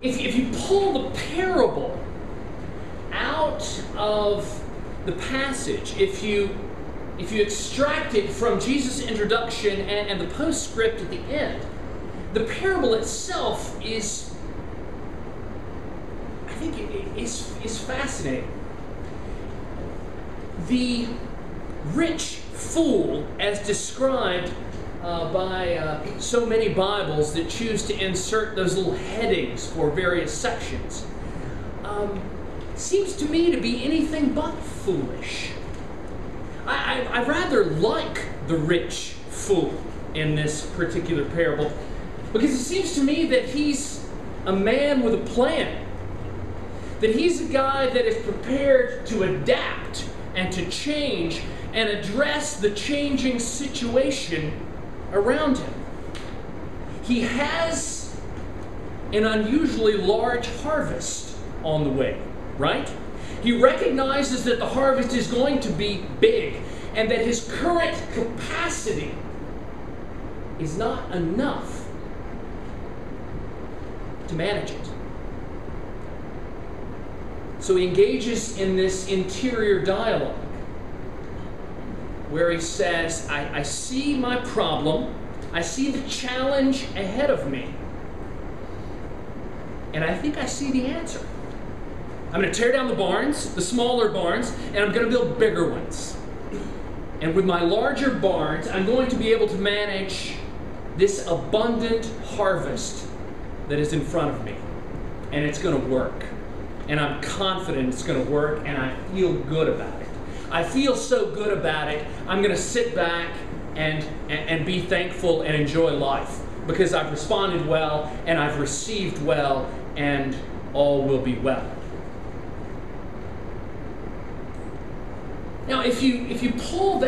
If you pull the parable out of the passage, if you extract it from Jesus' introduction and the postscript at the end, the parable itself is, I think, is fascinating. The rich fool, as described by so many Bibles that choose to insert those little headings for various sections, seems to me to be anything but foolish. I rather like the rich fool in this particular parable, because it seems to me that he's a man with a plan, that he's a guy that is prepared to adapt and to change and address the changing situation around him. He has an unusually large harvest on the way, right? He recognizes that the harvest is going to be big and that his current capacity is not enough to manage it. So he engages in this interior dialogue where he says, I see my problem, I see the challenge ahead of me, and I think I see the answer. I'm going to tear down the barns, the smaller barns, and I'm going to build bigger ones. And with my larger barns, I'm going to be able to manage this abundant harvest that is in front of me. And it's going to work. And I'm confident it's going to work, and I feel good about it. I feel so good about it, I'm going to sit back and be thankful and enjoy life, because I've responded well, and I've received well, and all will be well. Now, if you pull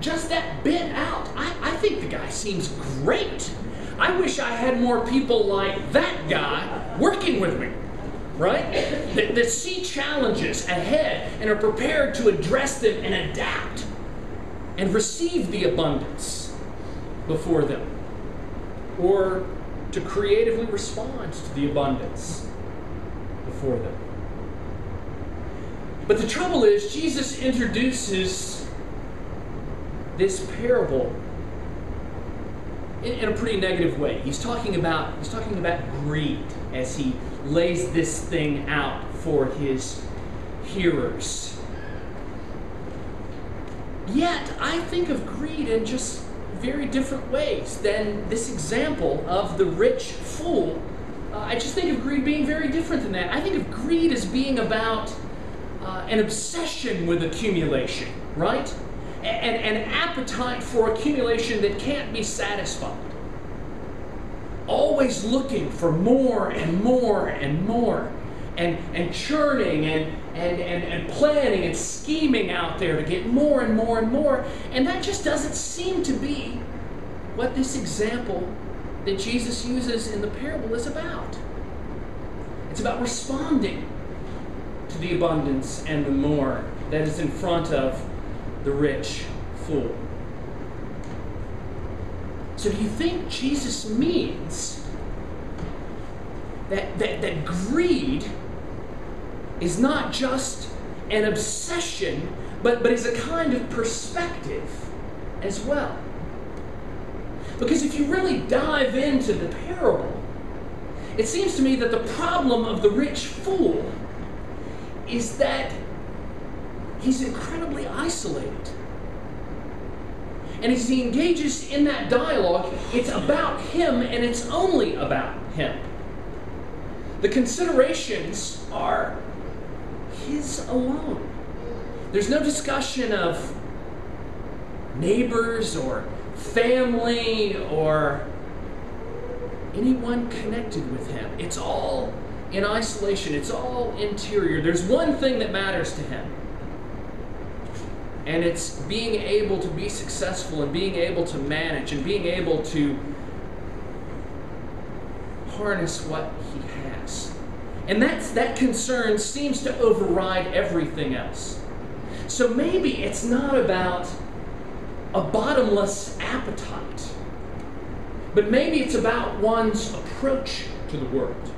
just that bit out, I think the guy seems great. I wish I had more people like that guy working with me, right? That see challenges ahead and are prepared to address them and adapt and receive the abundance before them, or to creatively respond to the abundance before them. But the trouble is, Jesus introduces this parable in a pretty negative way. He's talking about greed as he lays this thing out for his hearers. Yet, I think of greed in just very different ways than this example of the rich fool. I just think of greed being very different than that. I think of greed as being about an obsession with accumulation, right? An appetite for accumulation that can't be satisfied. Always looking for more and more and more, and churning and planning and scheming out there to get more and more and more. And that just doesn't seem to be what this example that Jesus uses in the parable is about. It's about responding to the abundance and the more that is in front of the rich fool. So do you think Jesus means that greed is not just an obsession, but is a kind of perspective as well? Because if you really dive into the parable, it seems to me that the problem of the rich fool is that he's incredibly isolated. And as he engages in that dialogue, it's about him and it's only about him. The considerations are his alone. There's no discussion of neighbors or family or anyone connected with him. It's all in isolation. It's all interior. There's one thing that matters to him, and it's being able to be successful and being able to manage and being able to harness what he has. And that concern seems to override everything else. So maybe it's not about a bottomless appetite, but maybe it's about one's approach to the world.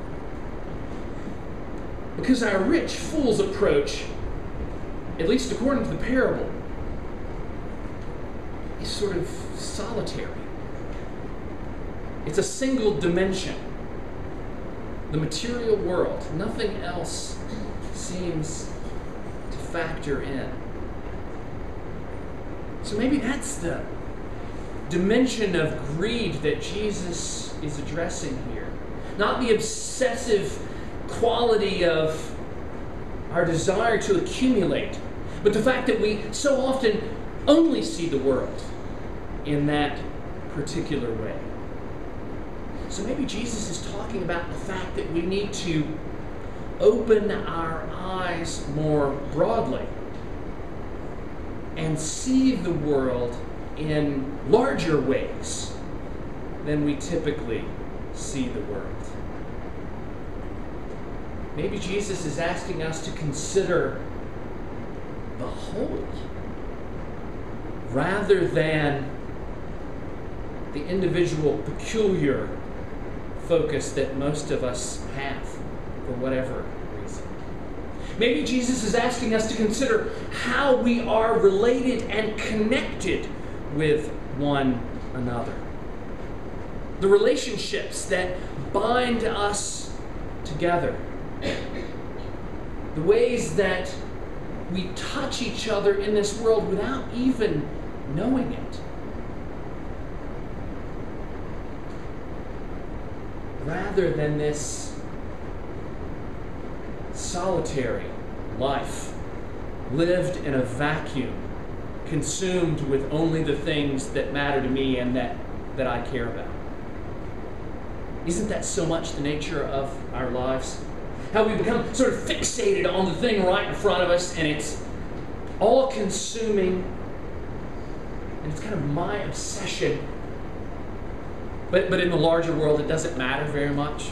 Because our rich fool's approach, at least according to the parable, is sort of solitary. It's a single dimension. The material world. Nothing else seems to factor in. So maybe that's the dimension of greed that Jesus is addressing here. Not the obsessive quality of our desire to accumulate, but the fact that we so often only see the world in that particular way. So maybe Jesus is talking about the fact that we need to open our eyes more broadly and see the world in larger ways than we typically see the world. Maybe Jesus is asking us to consider the whole rather than the individual peculiar focus that most of us have for whatever reason. Maybe Jesus is asking us to consider how we are related and connected with one another. The relationships that bind us together. The ways that we touch each other in this world without even knowing it. Rather than this solitary life lived in a vacuum, consumed with only the things that matter to me and that I care about. Isn't that so much the nature of our lives? How we become sort of fixated on the thing right in front of us, and it's all-consuming, and it's kind of my obsession. But in the larger world, it doesn't matter very much.